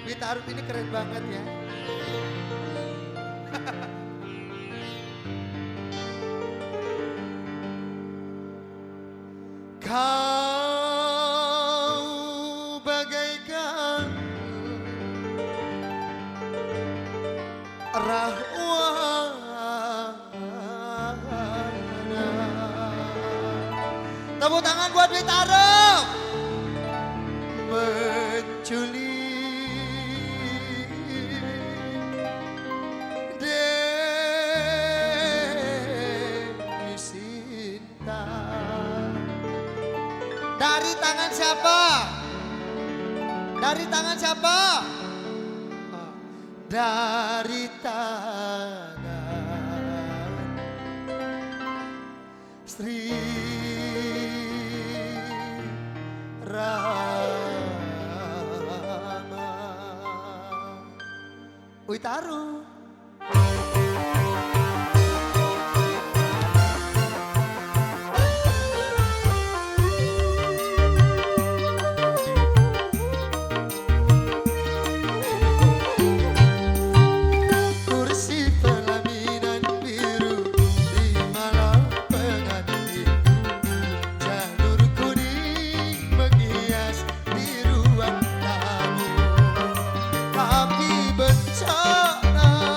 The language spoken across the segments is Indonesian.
Wita Aruf ini keren banget ya. Kau bagaikan rahwana. Tepuk tangan buat Wita Aruf. Menculik Dewi Sinta. Dari tangan siapa? Dari tangan siapa? Dari tangan Sri Rama. Wita Aruf. Kursi pelaminan biru di malam pengantin, janur kuning menghias di ruang tamu. Tapi bencana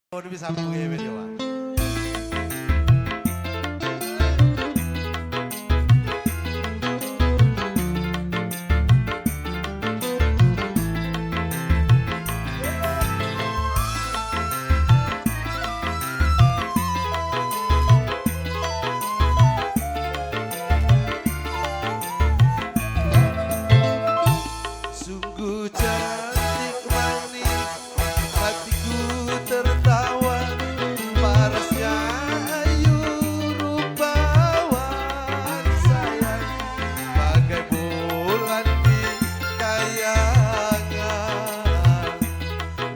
Udah bisa punya video. Sungguh cantik manis, hatiku tertawa, parasnya ayu rupawan sayang, bagai bulan di kayangan,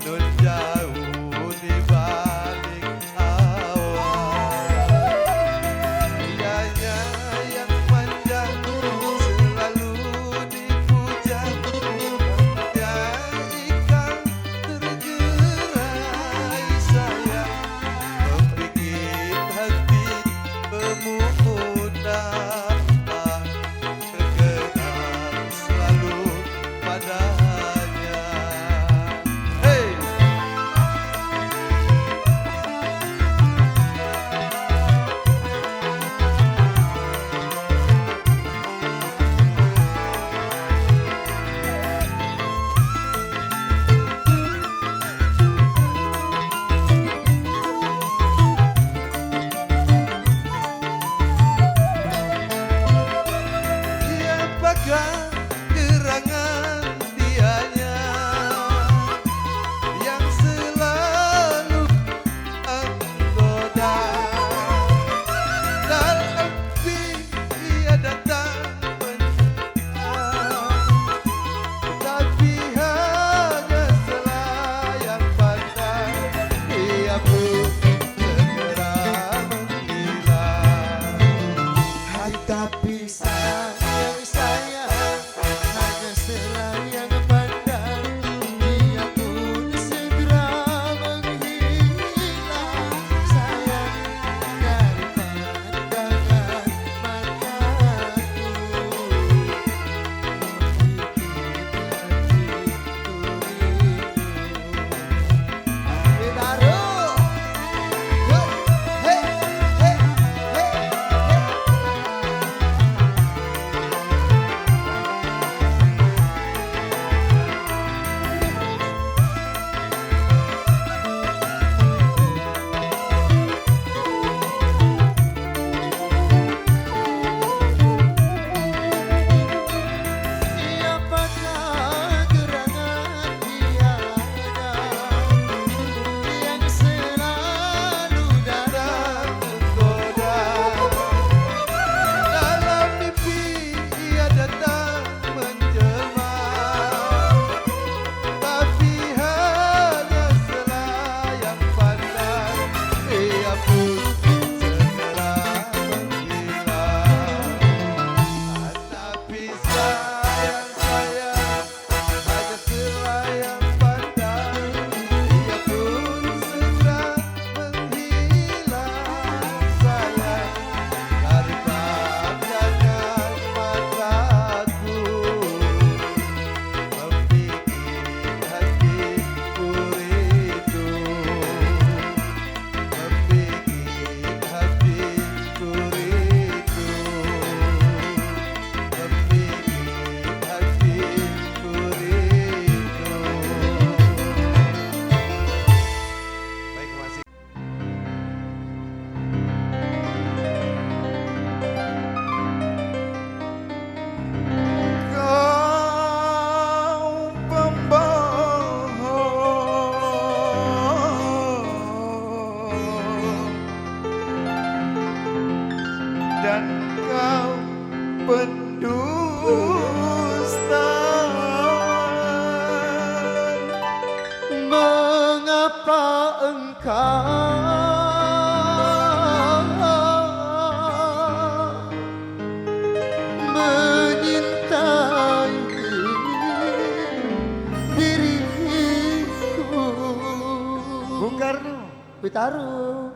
nun jauh di balik awan. Dianya yang panjang selalu dipuja, dia ikan tergerai sayang, membikin hati pemuda terkenang selalu padanya. Hey! Siapakah gerangan dianya yang selalu menggoda, dan api ia datang mencinta, tapi hanya selayang pandang ia pun segera menghilang. Hai, tapi sayang saya hanya selayang pandang, dia pun segera menghilang sayang dari pandangan mataku, membikin hatiku rindu. Hey, hey, hey, siapakah gerangan dianya yang selalu datang menggoda, dalam mimpi ia datang menjelma, tapi hanya selayang pandang ia pun segera menghilang. Tapi sayang saya hanya selayang pandang, ia pun segera menghilang sayang dari pandangan mataku, membikin hatiku rindu, membikin hatiku rindu, membikin hatiku rindu. Baik, masih. Kau pembohong dan kau pendusta, mengapa engkau menyintai diriku? Bung Karno, Bitaru.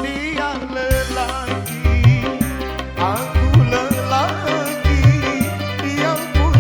Dia lelaki, aku lelaki, dia pun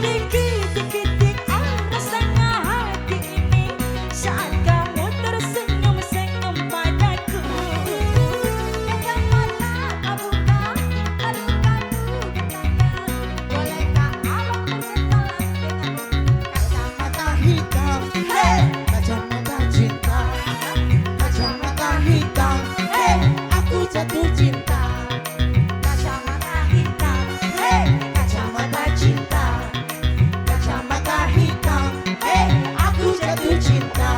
Dikitik-kitik rasanya hati ini saat kamu tersenyum-senyum padaku. Kacamata kau buka, lalu kamu bertanya, bolehkah abang berkenalan denganmu? Kacamata hitam, Hey, kacamata cinta. Kacamata hitam, aku jatuh cinta. kacamata hitam, hey, Kacamata cinta. Kacamata hitam, aku jatuh cinta.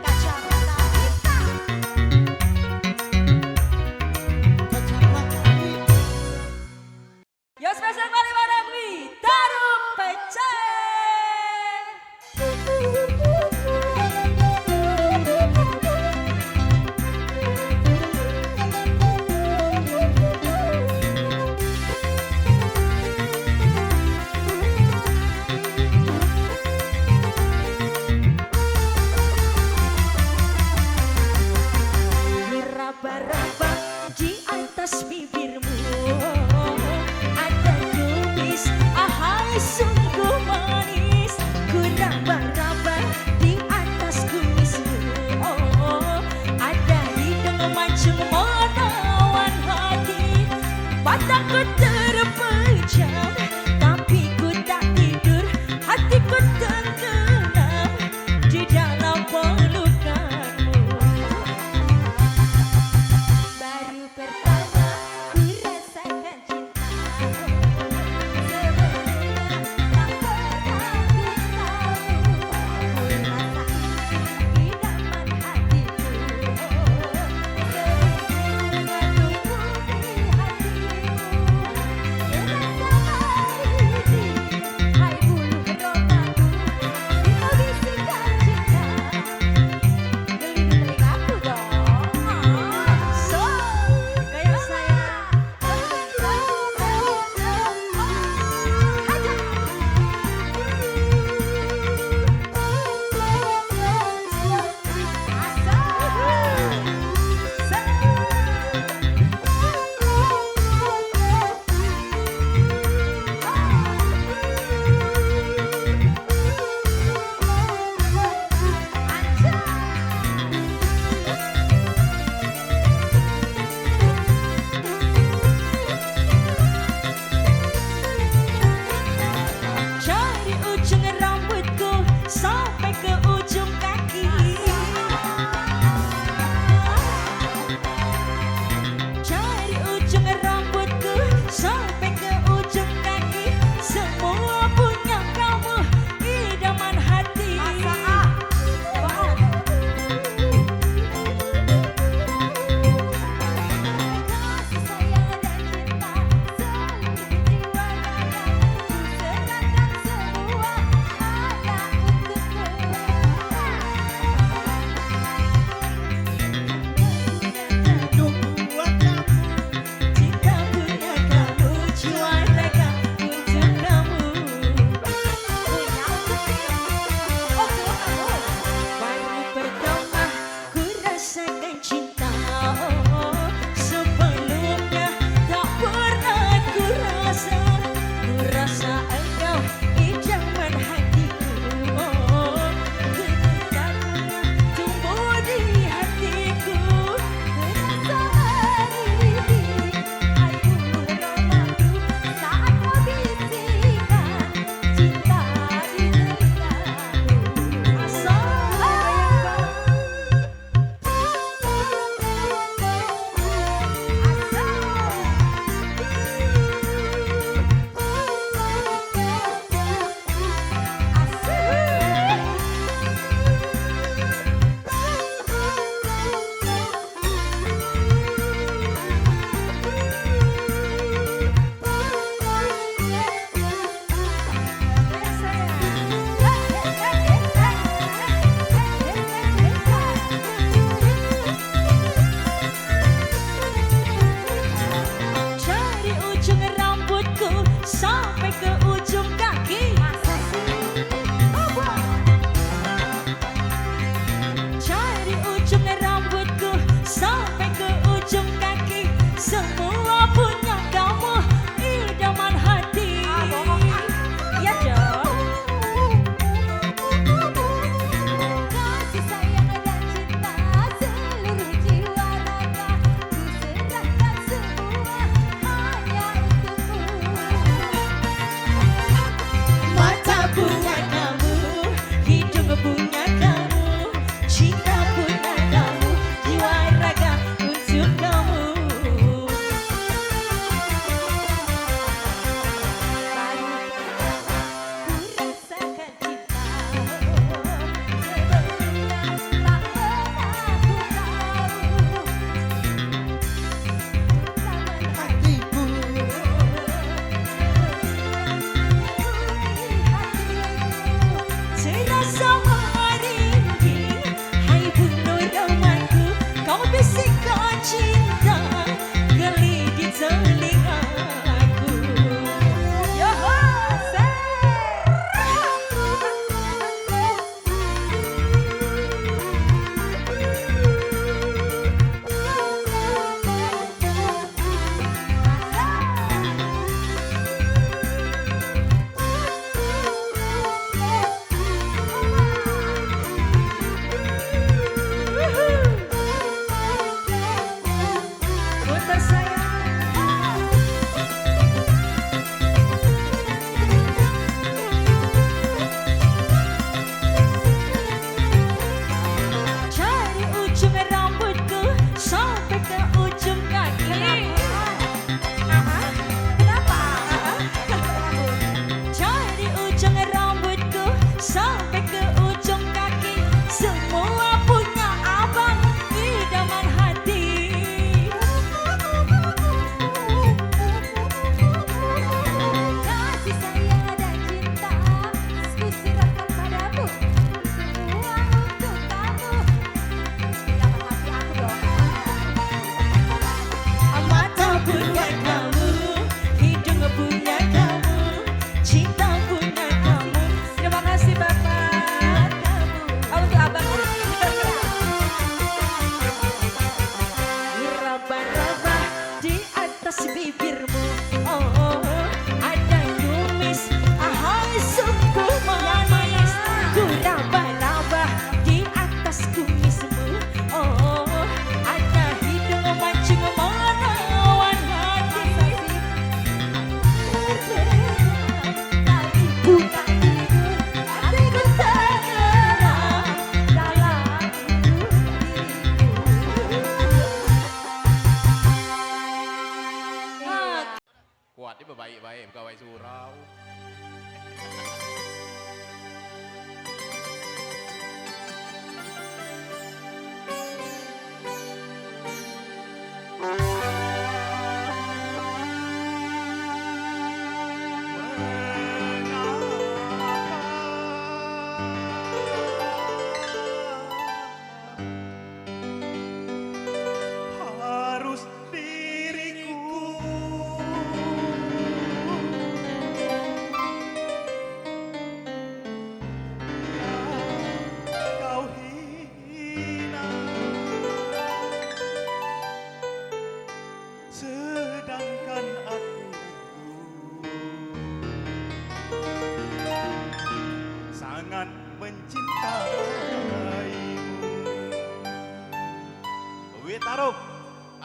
kacamata hitam. Kacamata hitam. Yo spesial kali bareng Witaru Pece. Raba-raba di atas bibirmu ada tulis ahai sungguh manis. Ku raba-raba di atas kumismu, oh, ada hidung mancung menawan hati. Mataku terpejam tapi ku tak tidur, hatiku tenggelam di dalam pelukanmu. Baru pertama ku rasakan cinta, sebelumnya tak pernah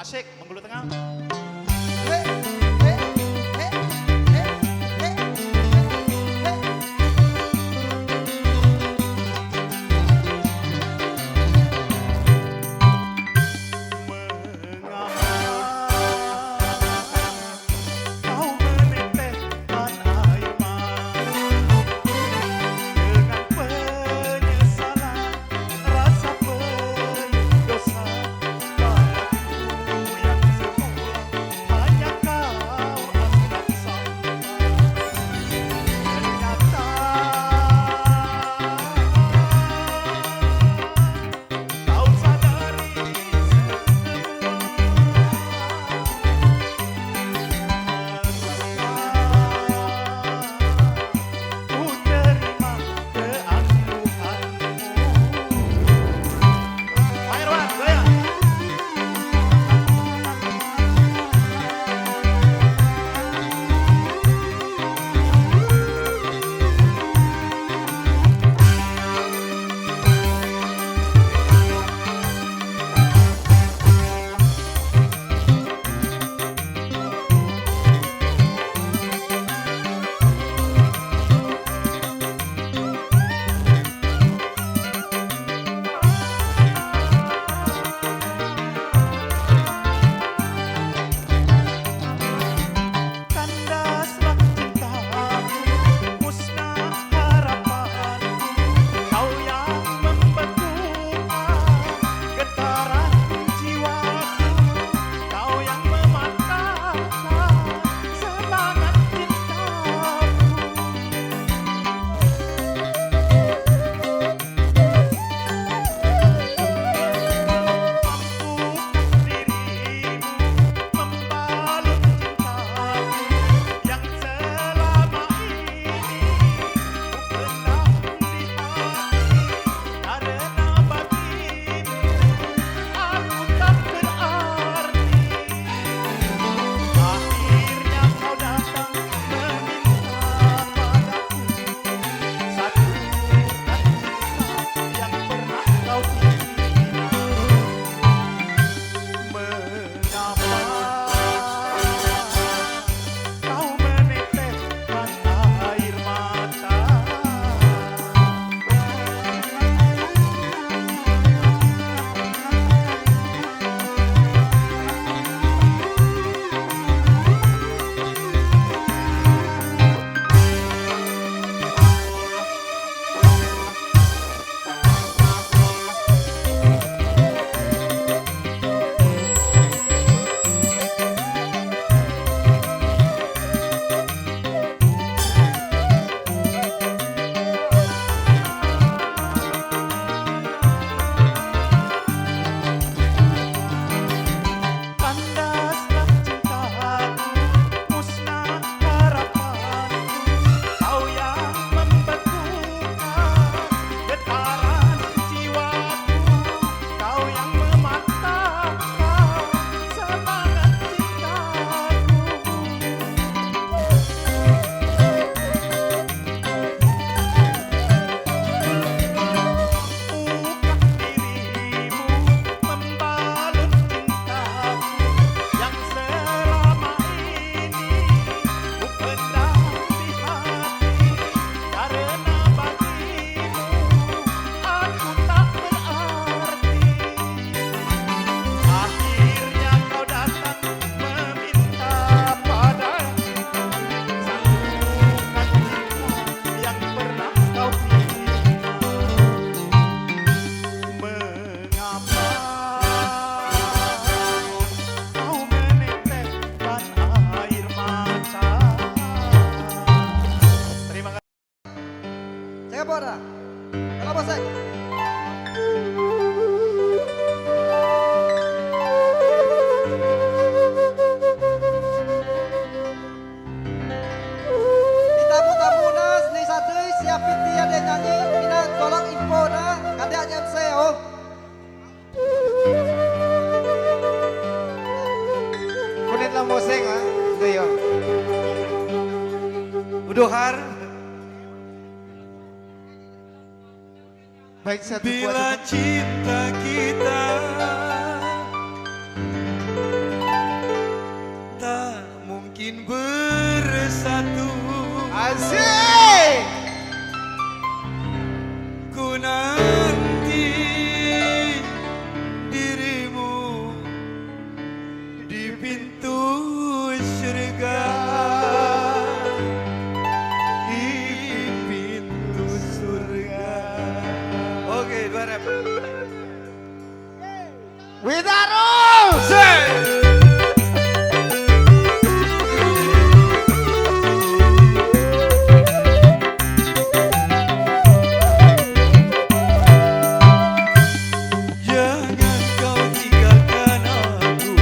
Asik, Bengkulu Tengah. Hei, hei, hei, hei, hei, hei. Kau meneteskan air mata dengan penyesalan, rasa berdosa padaku yang semula hanya kau anggap sampah. Ternyata kau sadari ku terima keangkuhanmu. Pak Irwan, goyang. Kandaslah cintamu, musnah harapanku. Kau yang membekukan getaran jiwaku. Kau yang mematahkan semangat cintaku. Mampu dirimu membalut cintaku yang selama ini ku pendam di hati, karena bagimu aku tak berarti. Akhirnya kau datang meminta padaku satu kata cinta yang pernah kau bina. Mengapa kau meneteskan air mata? Kandaslah cintaku, musnah harapanku. Kau yang membekukan getaran jiwaku. Kau yang mematahkan semangat cintaku. Mampukah dirimu membalut cintaku yang selama ini ku pendam di hati, karena bagimu aku tak berarti. Akhirnya kau datang meminta padaku satukan cinta yang pernah kau bina. Mengapa kau meneteskan air mata? Terima kasih. Cek apa dah? Kenapa sek? Di tamu-tamu nas, ni satu siapin dia nyanyi. Mina tolong info dah, kadang MC oh. Kunin lah moseng ah, Gayo. Udohar. Baik satu Bila cinta kita bersatu. Asik. Ku nanti dirimu di pintu surga, di pintu surga. Oke, dua rap. Witaru. Jangan kau tinggalkan aku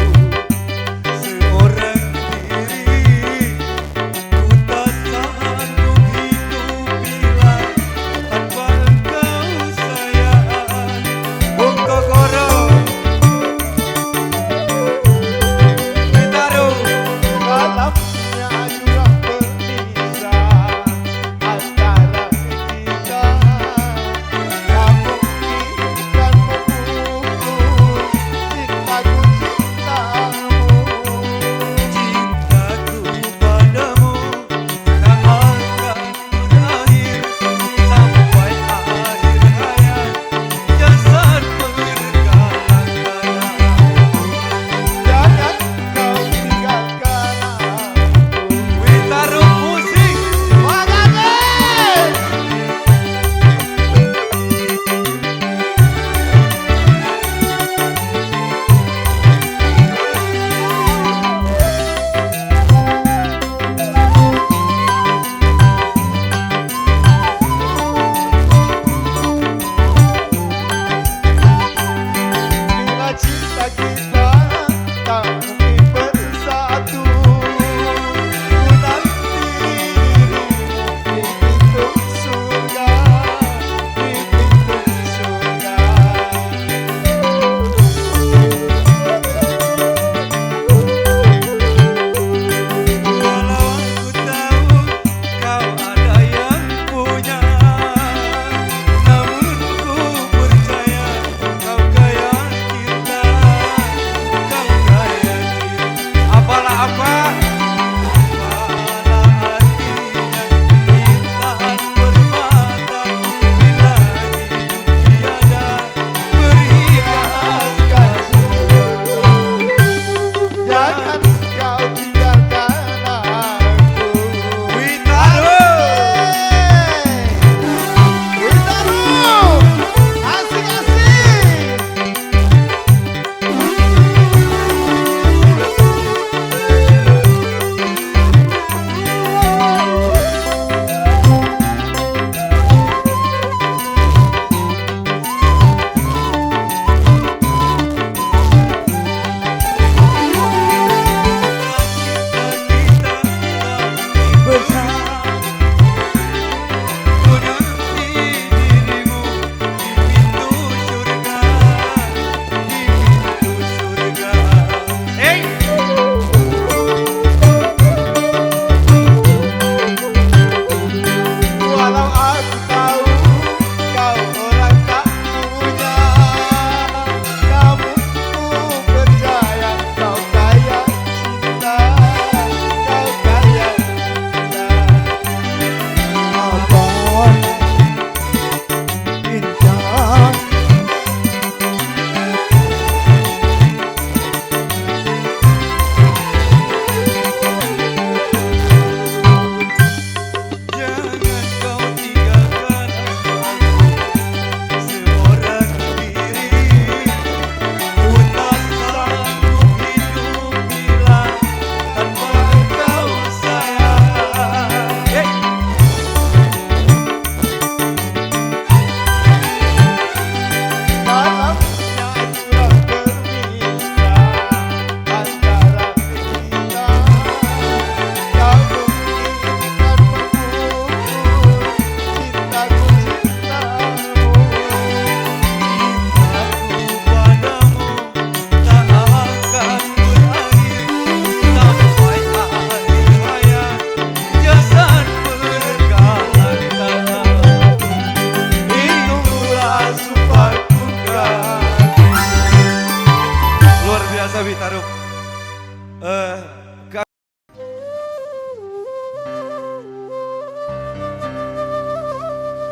seorang diri. Ku tak sanggup hidup bila tanpa engkau sayang. Bung Kokoro.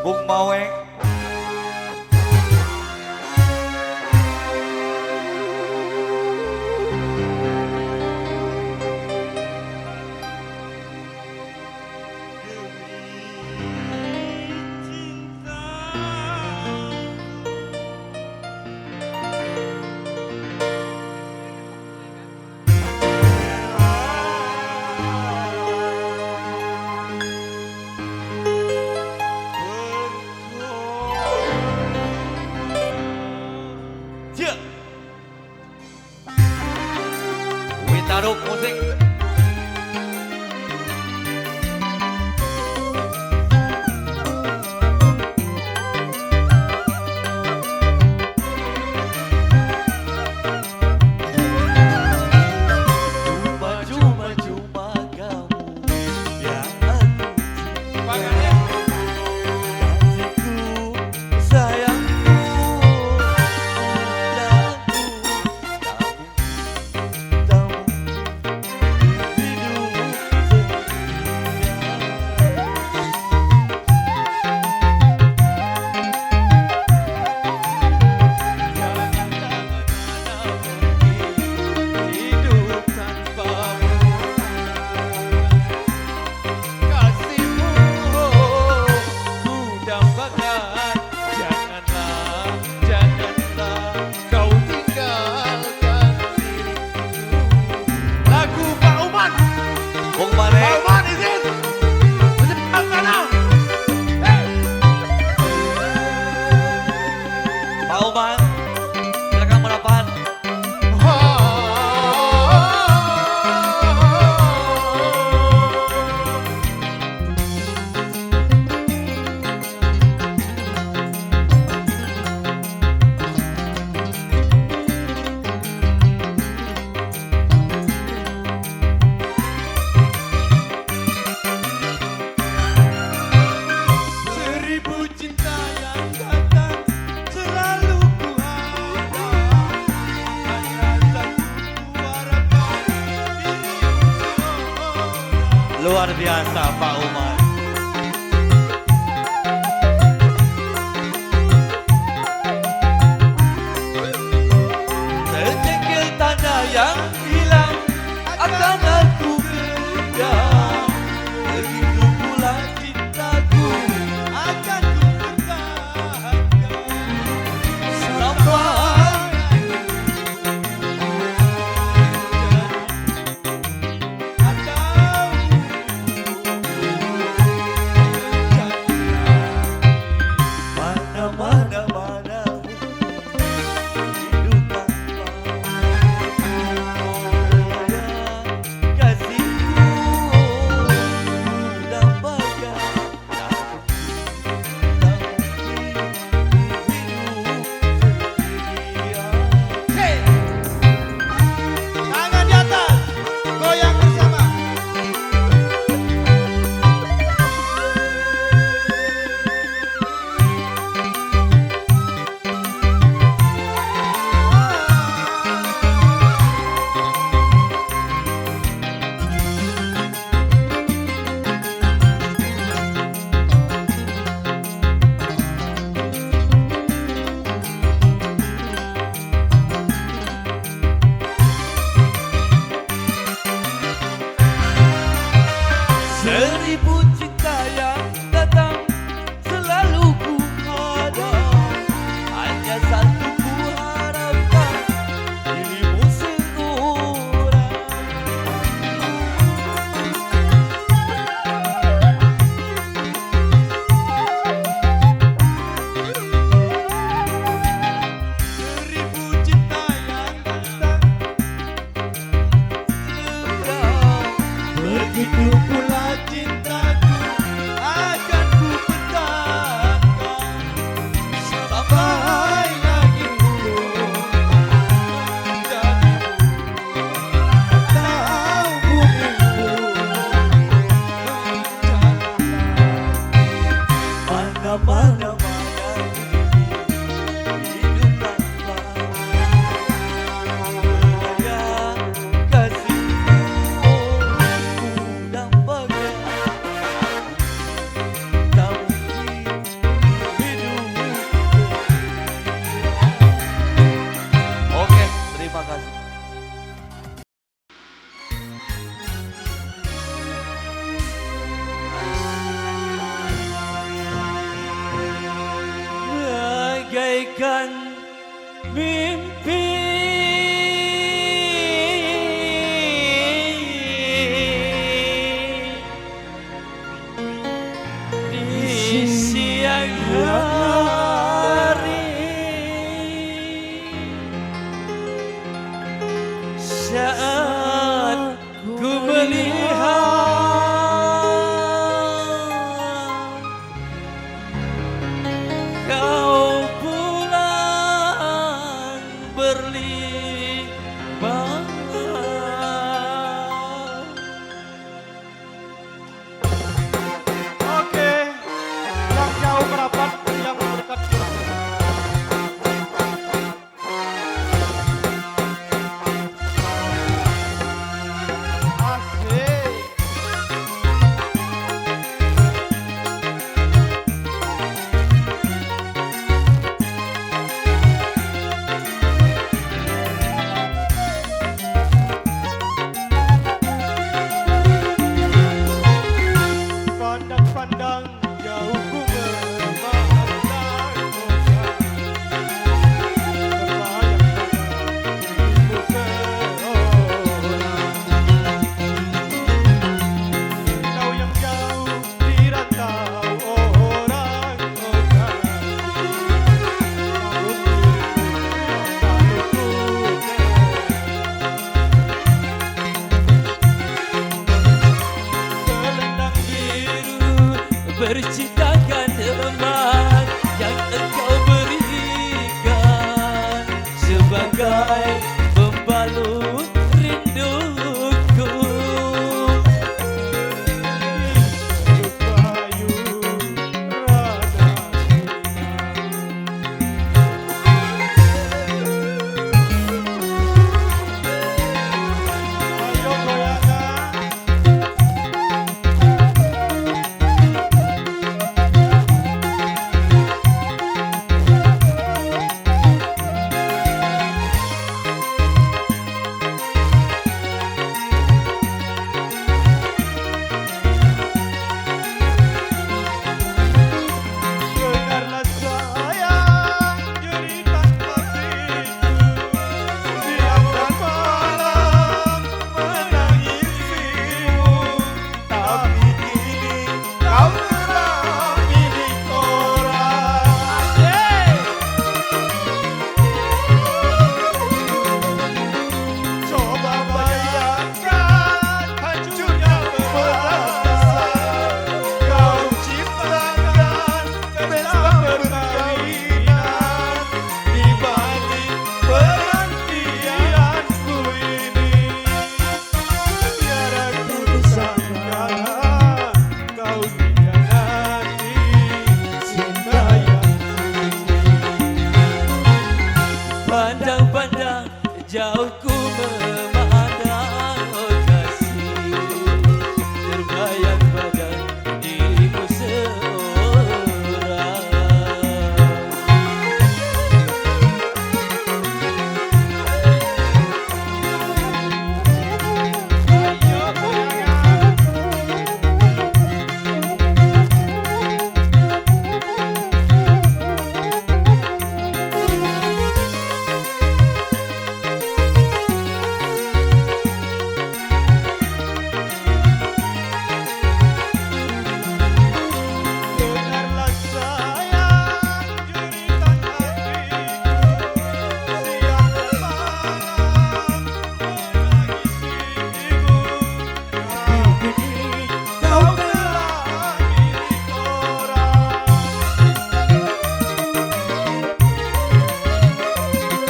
Bung Maweng. Taruh musik. Cuma kamu yang aku cinta. Kasihku, sayangku, cintaku. Pak Oman, silakan merapat. Seribu cinta yang datang selalu ku ada. Hanya satu harapan dirimu seorang. Luar biasa Pak Umar. Secengkil tanda yang hilang akan aku genggam. Begitu pula cintaku akan ku pertahankan sampai mana hidup tanpa kasihku dapatkan tak mungkin hidup sendirian. Hey! Tangan di atas, goyang bersama. Seribu cinta yang datang selalu ku hadap. Hanya satu ku harapkan dirimu seorang. Seribu cinta yang datang begitu pula cintaku akan ku pertahankan sampai langit menjadi atau bumi mana hidup tanpa kasihku dapatkan tak mungkin bagaikan mimpi di siang hari saat ku melihat kau pulang berlimpah. Oke, yang jauh merapat, yang mendekat pulang. Asik. Pandang-pandang jauh ku memandang kota, terbayang-bayang dirimu seorang. Kau yang jauh di rantau orang kota, kau dirimu selendang biru Bercitakan emas yang engkau berikan sebagai pembalut rinduku. payu rada ayo goyangkan. Dengarlah sayang jeritan hatiku, siang dan malam menangisimu. Tapi kini kau telah milik orang. Coba bayangkan hancurnya perasaan. Kau ciptakan pesta perkawinan di balik penantianku ini. Tiada ku sangka kau mengkhianati cinta yang Pandang-pandang jauh ku memandang kasih, terbayang pada dirimu seorang. ayo goyangkan. Dengarlah sayang jeritan hatiku, siang dan malam menangisimu. Tapi kini kau telah milik orang.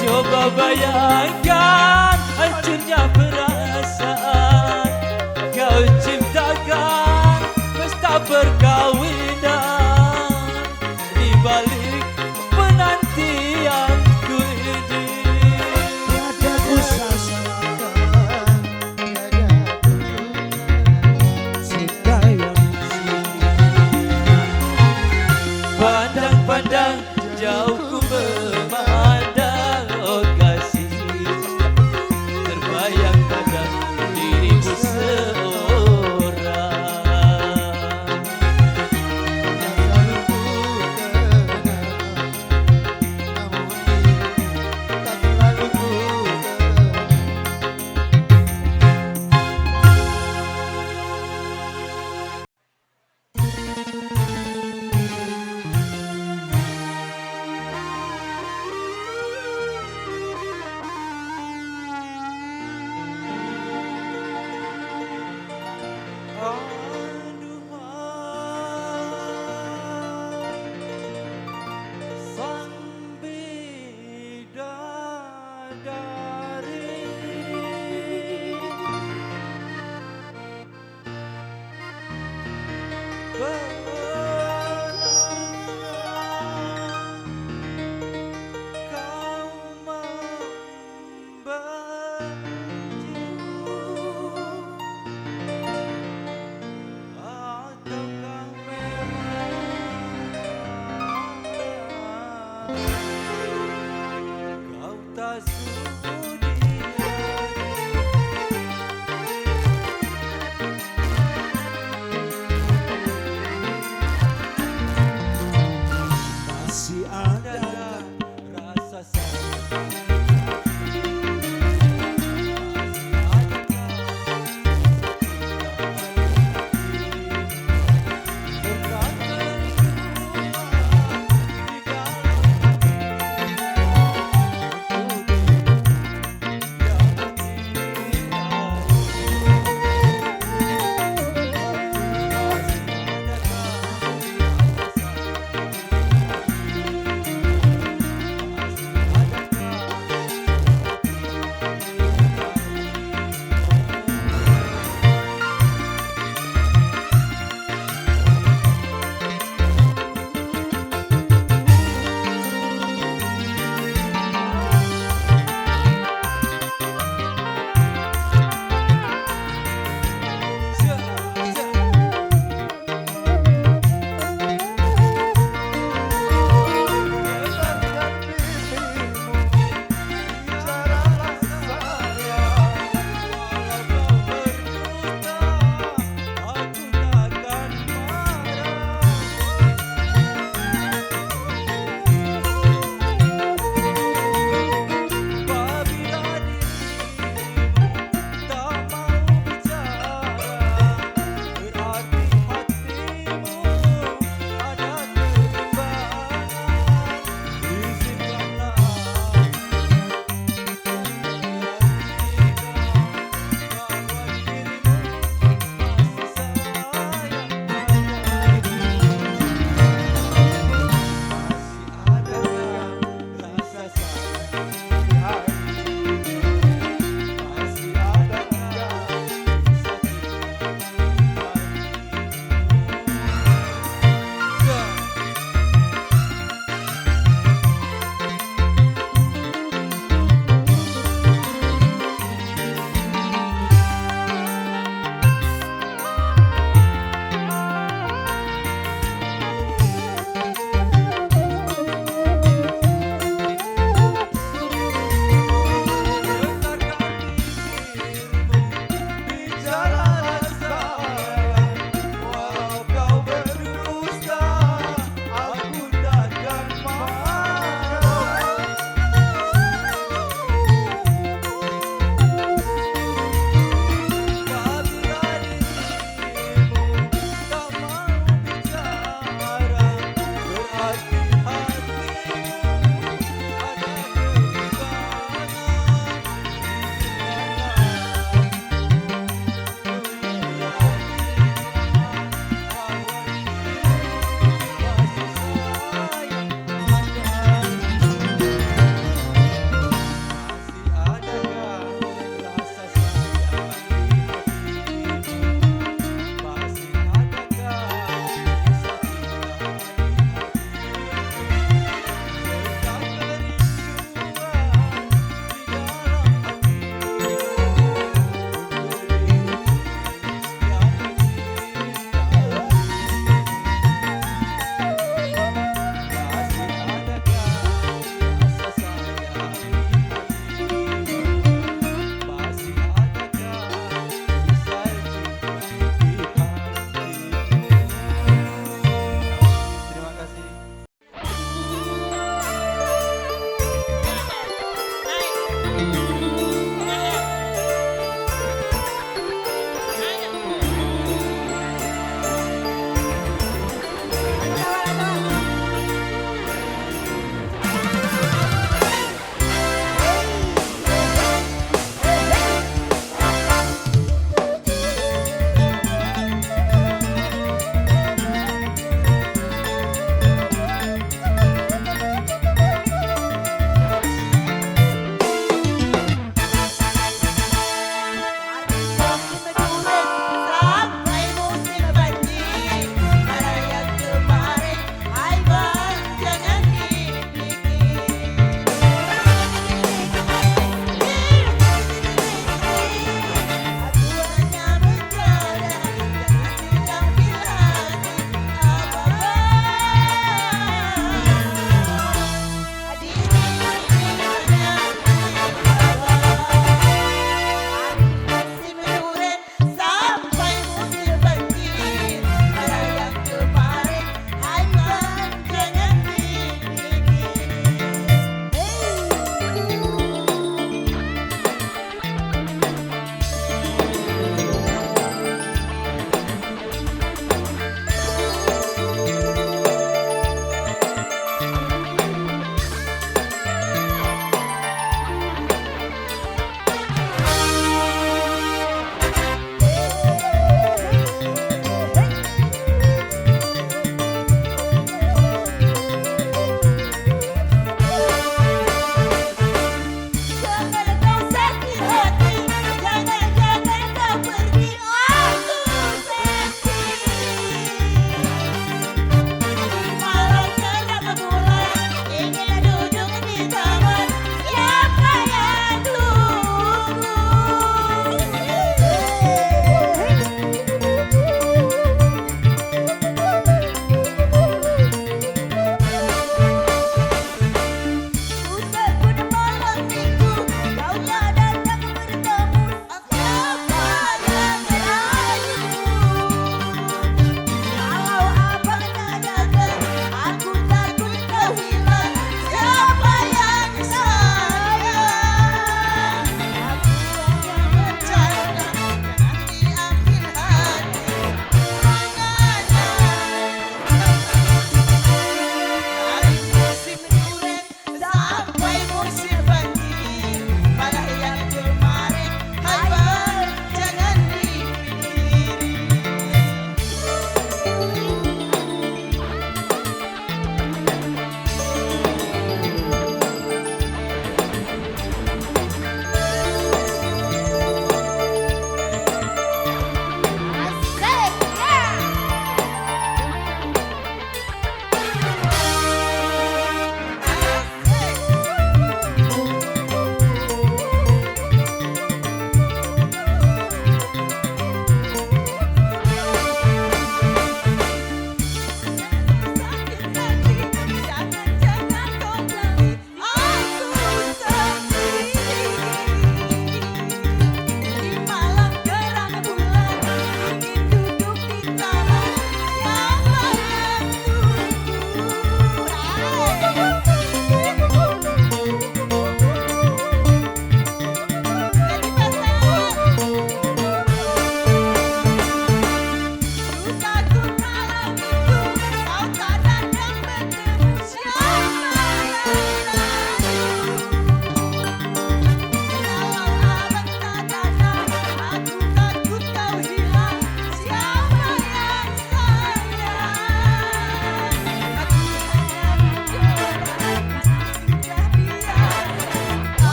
Coba bayangkan hancurnya perasaan. Kau ciptakan pesta perkawinan di balik penantianku ini. Tiada ku sangka, tiada cinta yang Pandang-pandang jauh ku memandang kasih, terbayang pada dirimu seorang.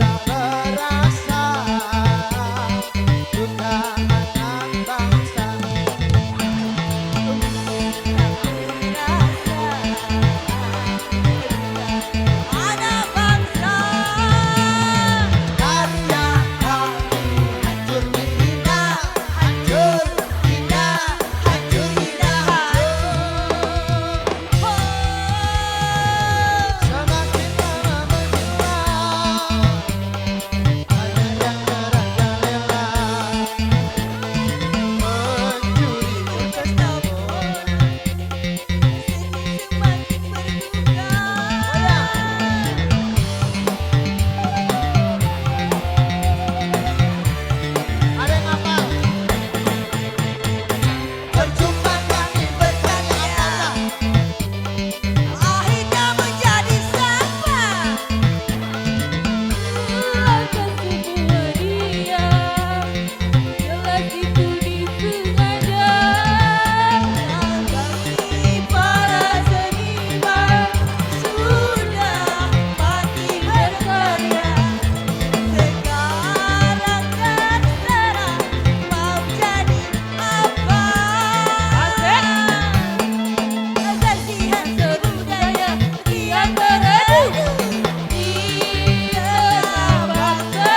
tak berasa duka anak bangsa. Karya kami hancur hina, hancur hina, hancur hina, semakin lama menjual, ada yang merajalela mencuri ada yang hafal? Percuma kami berkarya, Akhirnya menjadi sampah. Akan semua dia, jelas itu disengaja. Kami para seniman sudah mati berkarya. Sekarang terserah mau jadi apa. Kasihan sebudaya kian beredup di tengah bangsa.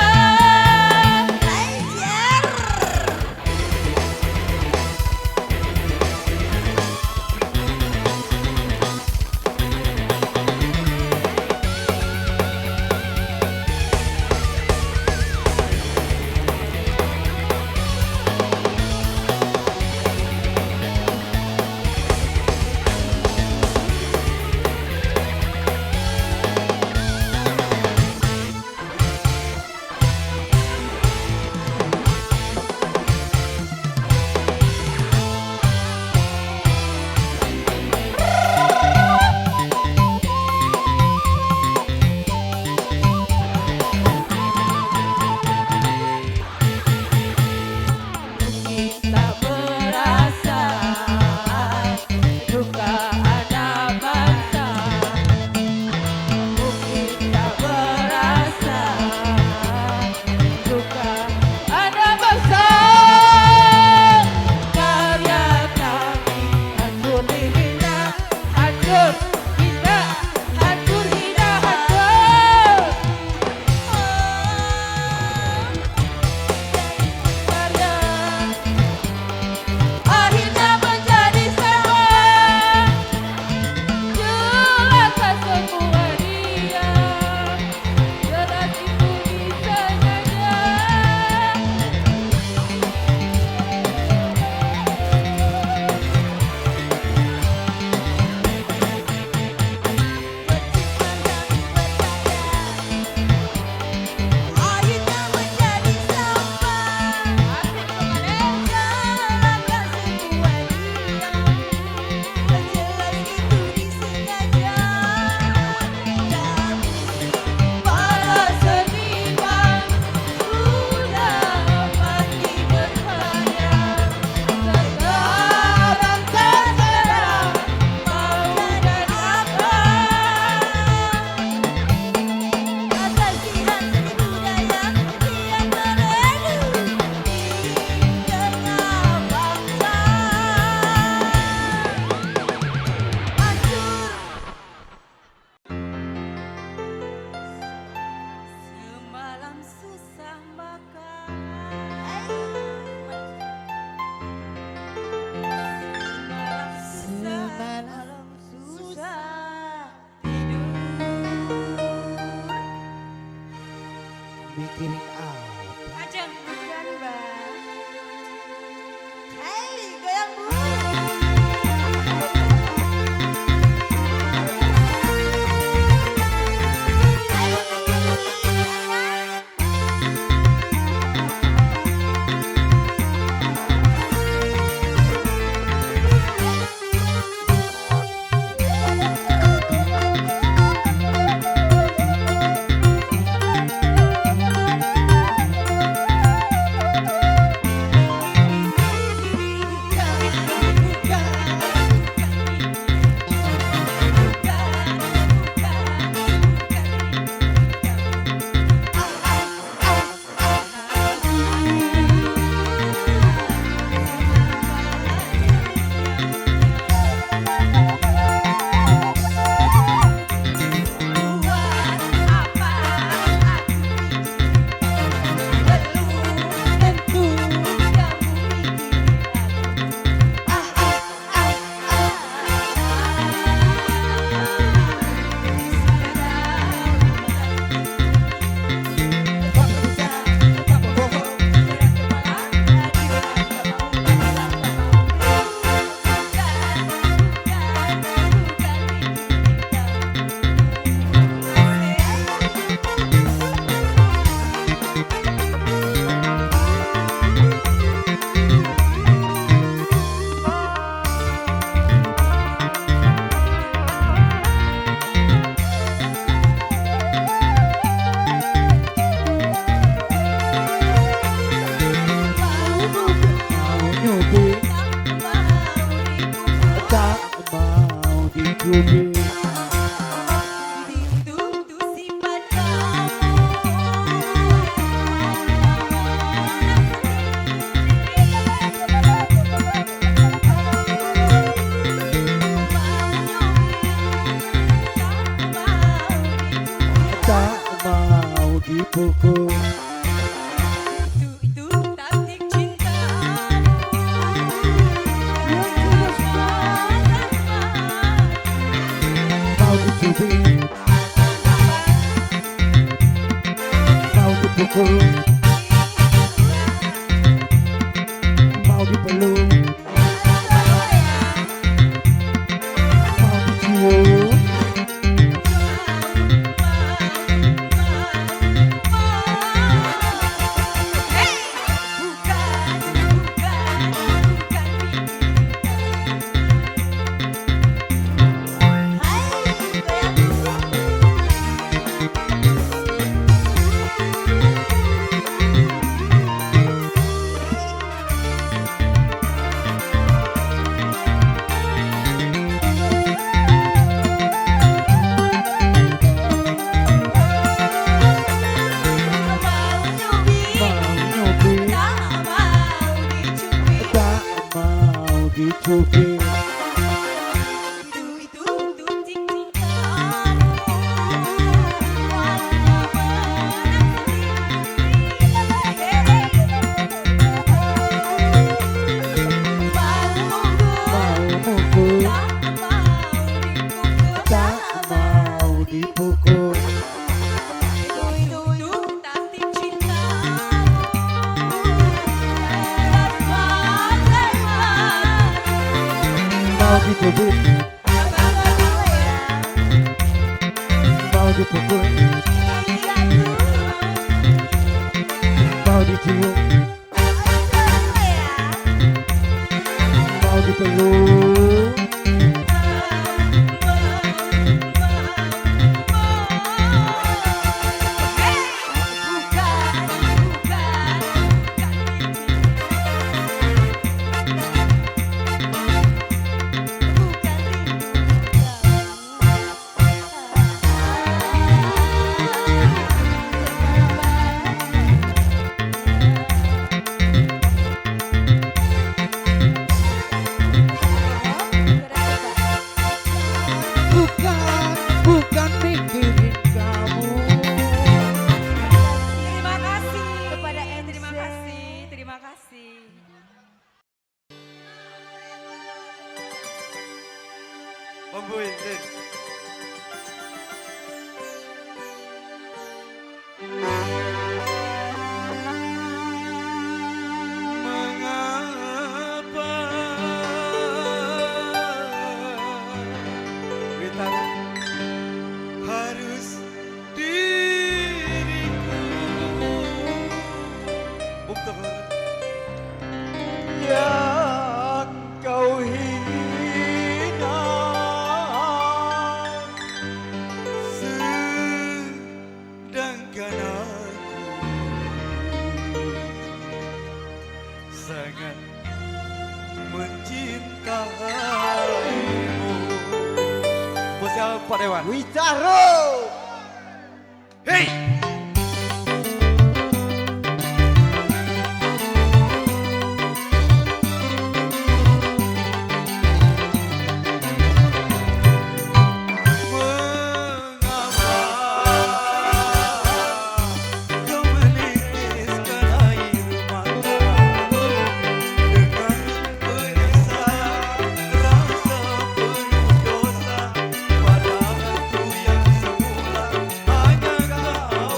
Tak berasa duka anak bangsa. Mungkin tak berasa duka anak bangsa. Karya kami hancur hina, hancur hina, hancur hina, hancur. Karya akhirnya menjadi sawah. Jelaskan semua dia, jelas itu disengaja. Akhirnya menjadi sampah. Jelaskan semua dia, jelas itu disengaja. Para seniman sudah mati berkarya. Sekarang terserah mau dan apa. Kasihan seni budaya kian beredup di tengah bangsa. Hancur. Semalam susah makan. Semalam susah tidur. mikirin apa? Ajang bukan bang. Hei, goyang bu. dipukul. Itu taktik cintamu yang Mau dicubit, mau dipukul, mau dipeluk, mau dicium. Dicubit, mau mukul, tak mau dipukul. Mau dicubit, mau dipukul, mau dicium, mau dipeluk. Bukan mikirin kamu. Terima kasih kepada MC. Terima kasih. Om Boy, Zin. Mengapa Witara harus diriku yang kau hina, sedangkan aku sangat mencintaimu. Bosnya Pak Dewan. Wicaro. Hei! Mengapa kau menitiskan air mata dengan penyesalan rasa penuh dosa pada aku yang semula hanya kau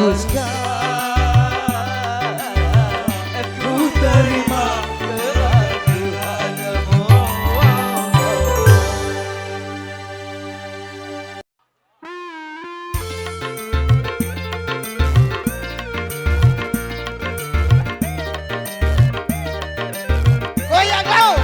Ku terima keraguanmu. Goyang kau.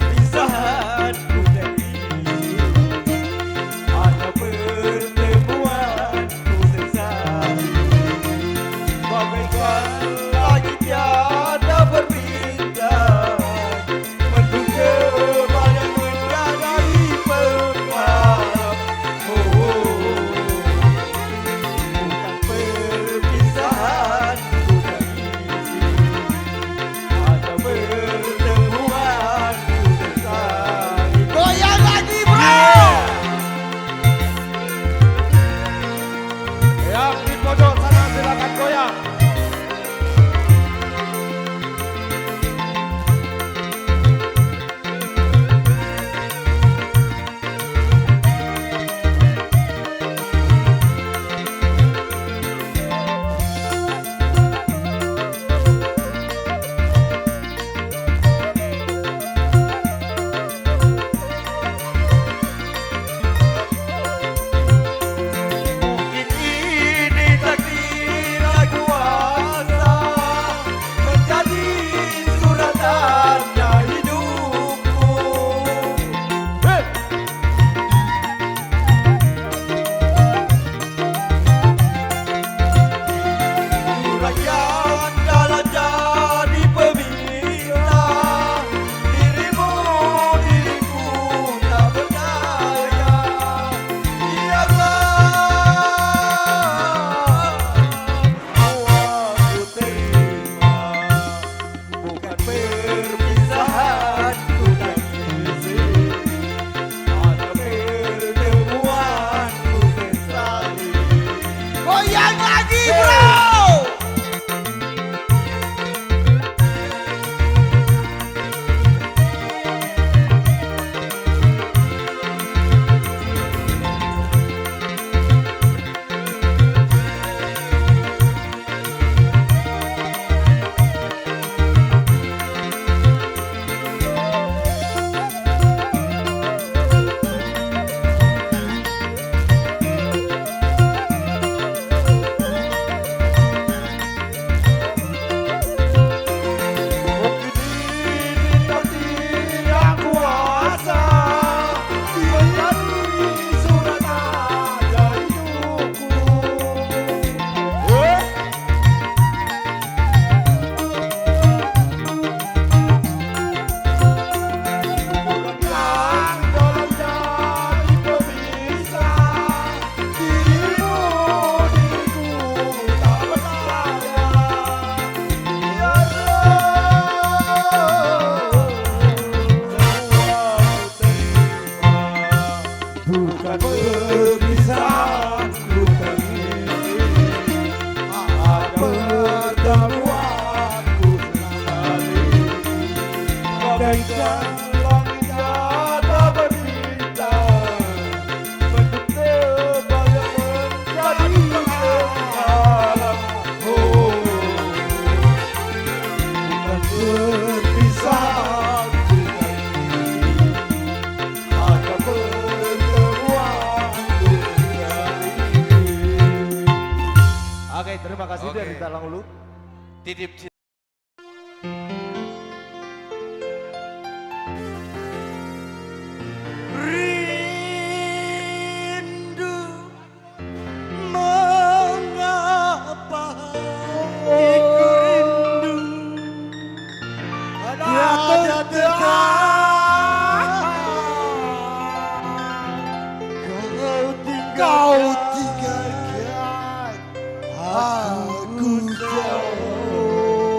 Perpisahanku dari ada pertemuanku sesali bagaikan langit tiada berbintang menduga banyak menjadi pengharap. Bukan perpisahanku dari ada pertemuanku sesali. Goyang lagi, bro. Yang di pojok sana silakan goyang. Mungkin ini takdir aku kuasa menjadi surat tanda hidupku. Hey! Uraian dalam jadi peminta dirimu, diriku tak berdaya. Aku terima bukan perpisahanku tangisi, ada pertemuanku sesali. Goyang lagi, bro. Mungkin ini takdir yang kuasa menjadi surat tanda hidupku. Bukan dalam jadi pemisah dirimu, diriku tak berdaya. Ya bukan perpisahanku tangisi, ada pertemuanku sesali bagaikan langit tiada berbintang menduga banyak menjadi pengharap. Bukan perpisahanku tangisi, ada pertemuanku sesali. Oke, terima kasih Oke. dari Talang Ulu. Titip Rindu mengapa iku rindu ada kau tinggalkan aku jauh.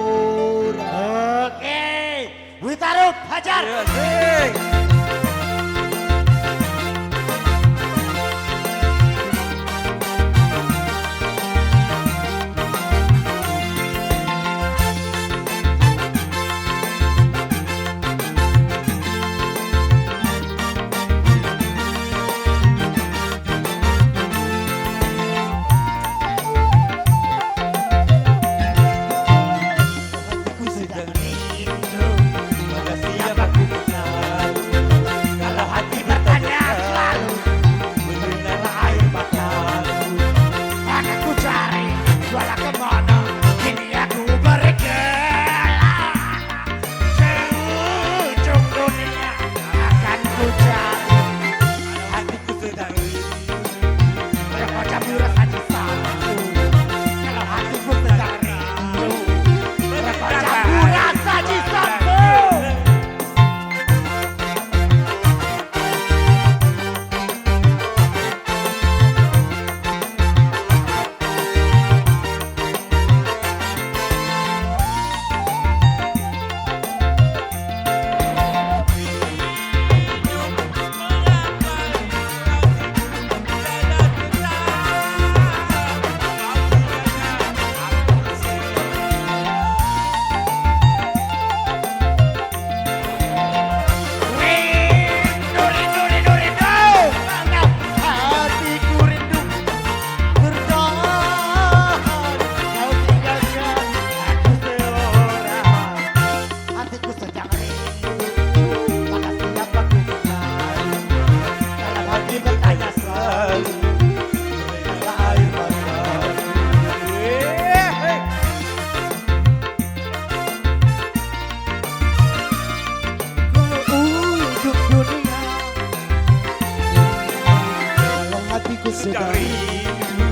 sedang rindu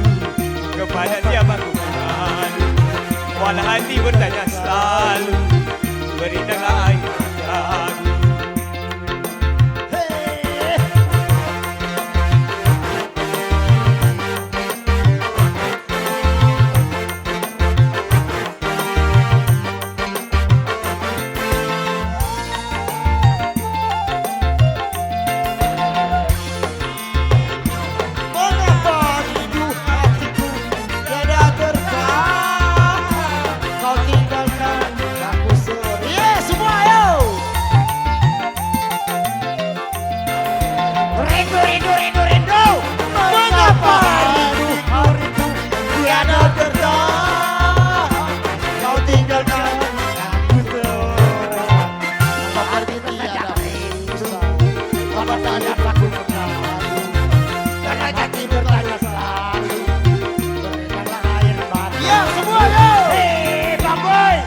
kepada siapa ku mengadu. Walau hati bertanya selalu, berikanlah air padaku. Mengapa rindu hatiku tiada tertahan? Kau tinggalkan aku sendiri. Semua ayo. Rindu, rindu, rindu, rindu. Mengapa rindu hatiku tiada tertahan? Kau tinggalkan aku sendiri. Arti tiada bisa. Apa saja aku mengadu. Karena hati bertanya selalu, berikanlah air mata. Ya semua yo. Hei Bang Boy.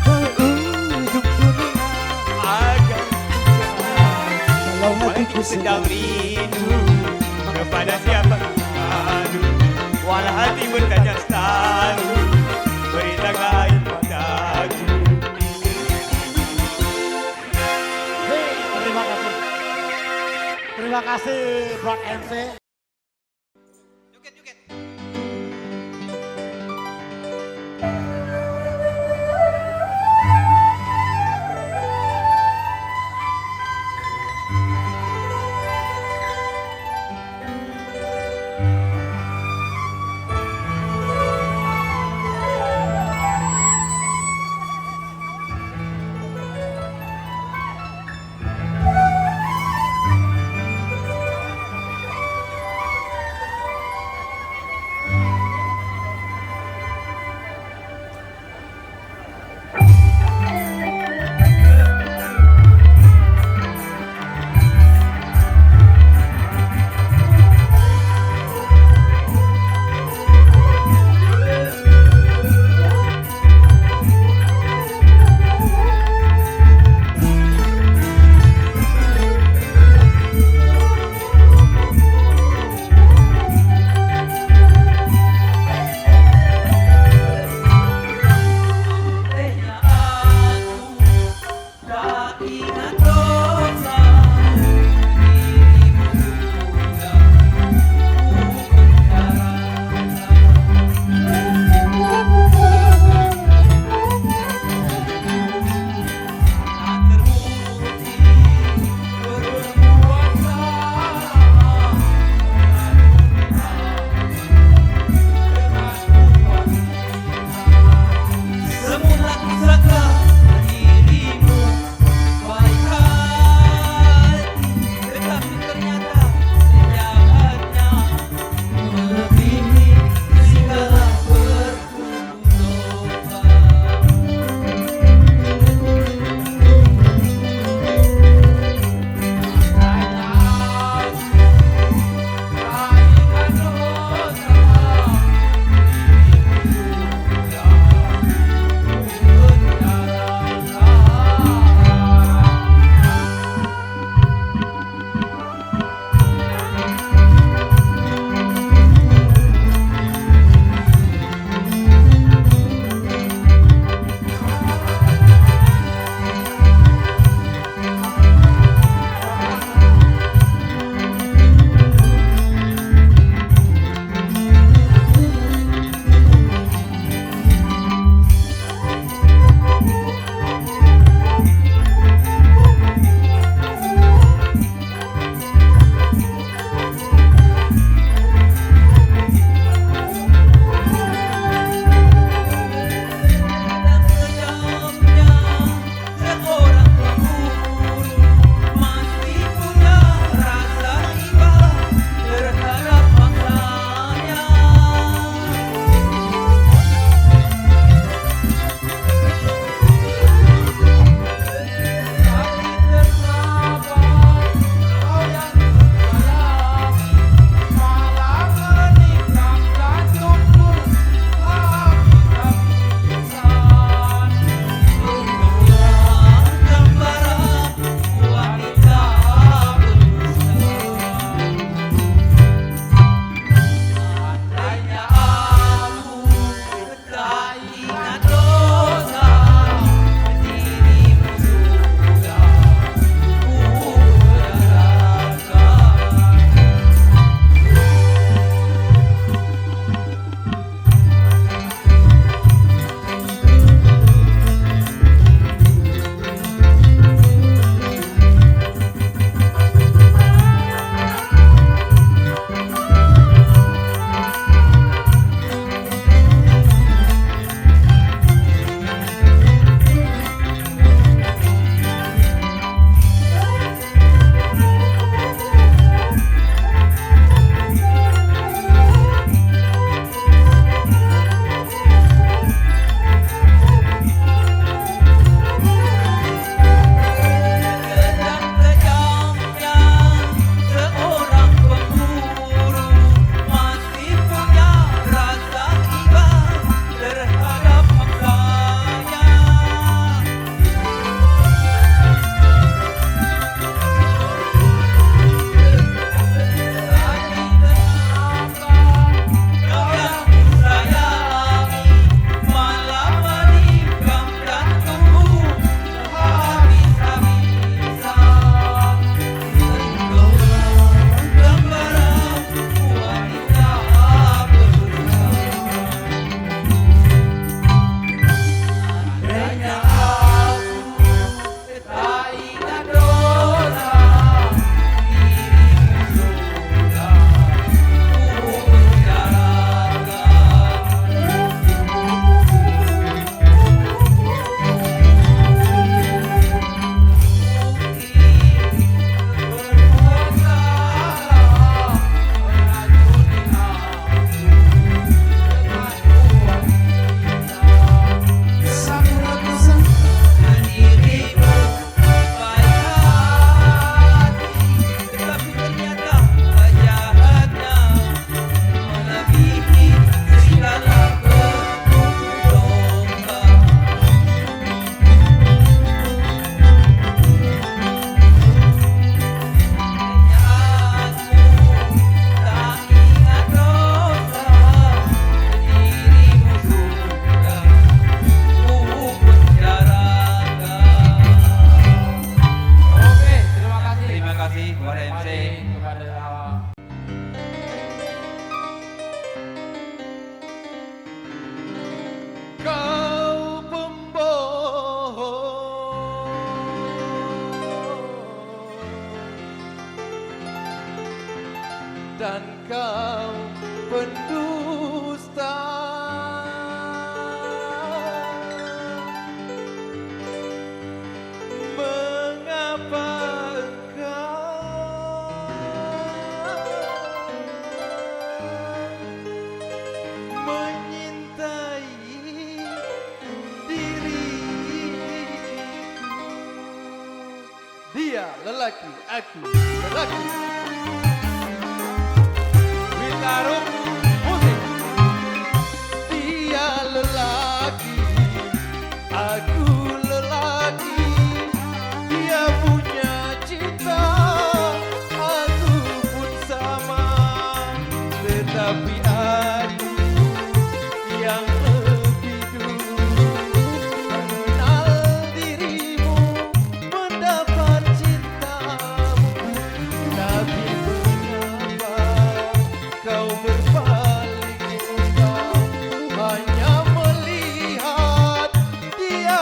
Ujung dunia Agar kalau hatiku hatiku sedang rindu kepada siapa ku mengadu. Walau hati bertanya selalu, berikanlah air padaku. Hei, terima kasih. Terima kasih buat MC. Joget, joget. dan kau pendusta. Mengapa engkau menyintai diriku? Dia lelaki, aku lelaki. Witarum musik. Dia lelaki, aku lelaki. Dia punya cinta, aku pun sama. Tetapi aku yang lebih dulu mengenal dirimu, mendapat cintamu. Tapi mengapa kau berpaling muka, hanya melihat dia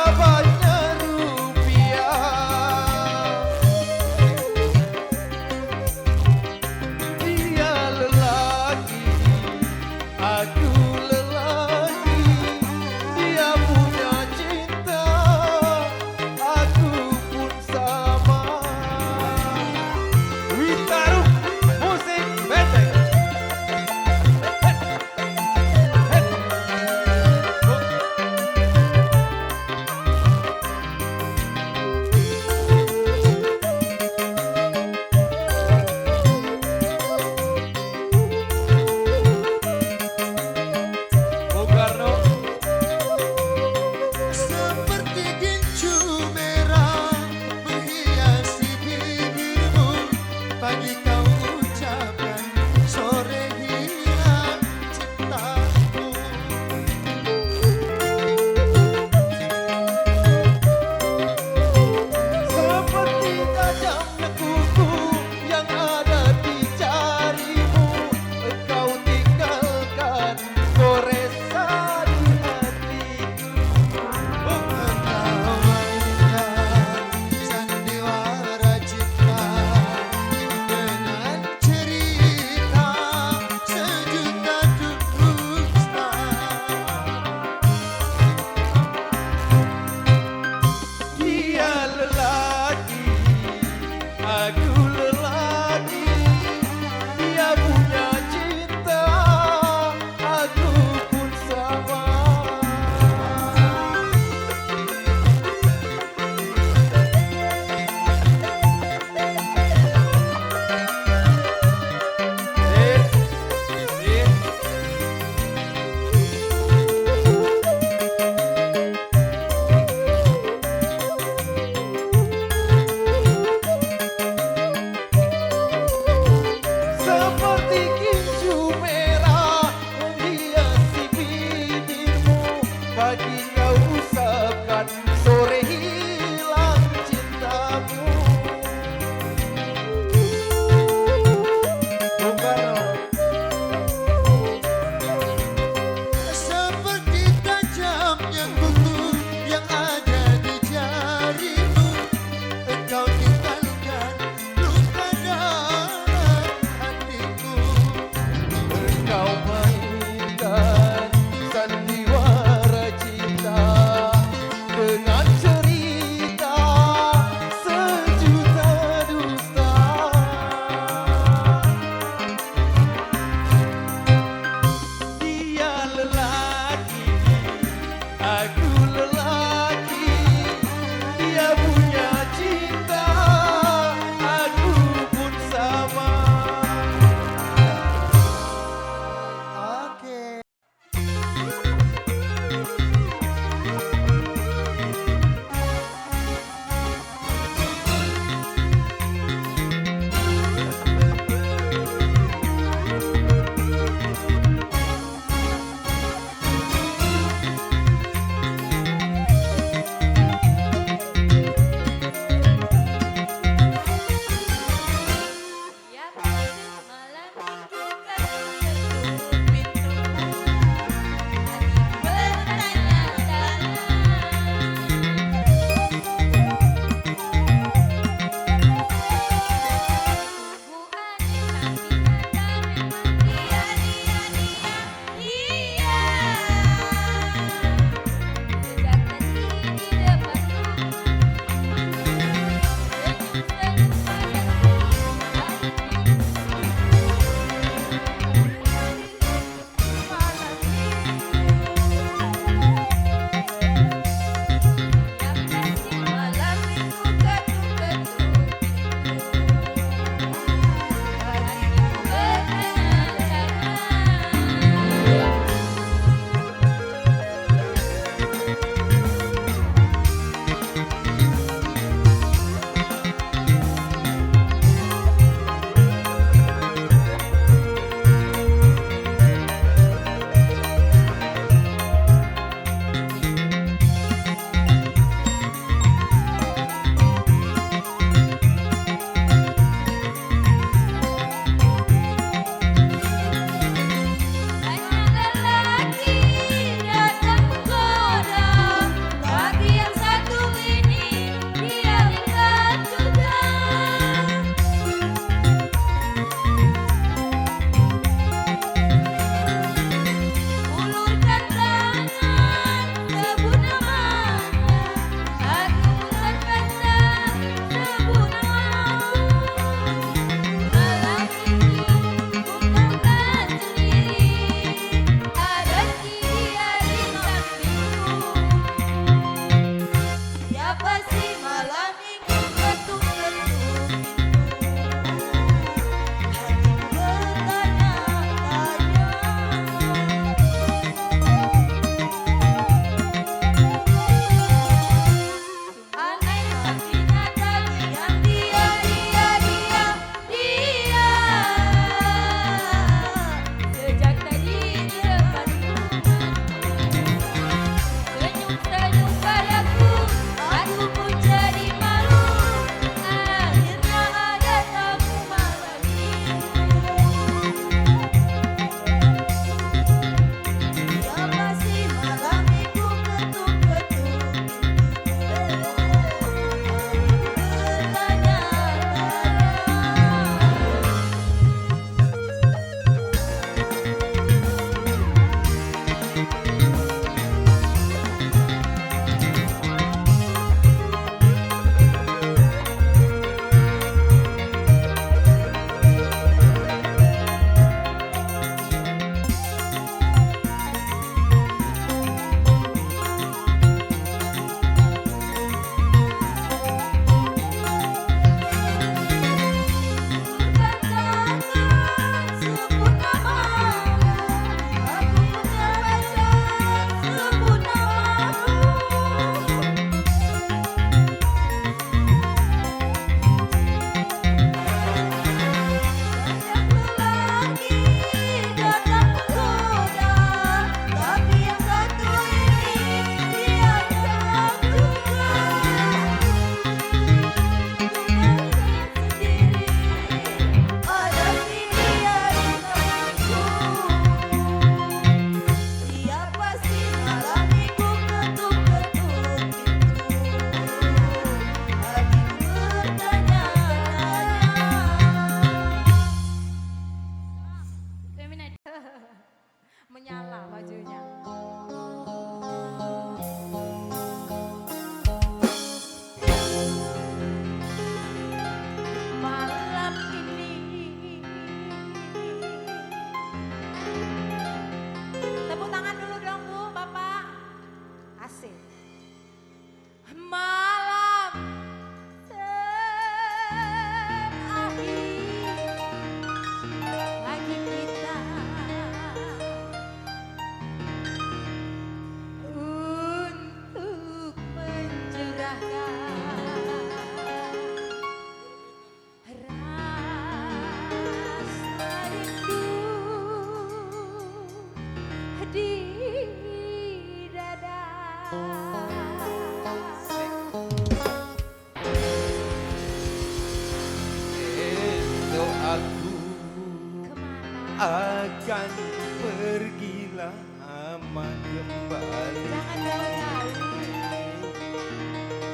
Jangan pergilah aman kembali. Jangan jauh-jauh.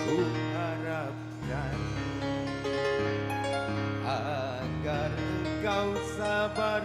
Ku harapkan agar engkau sabar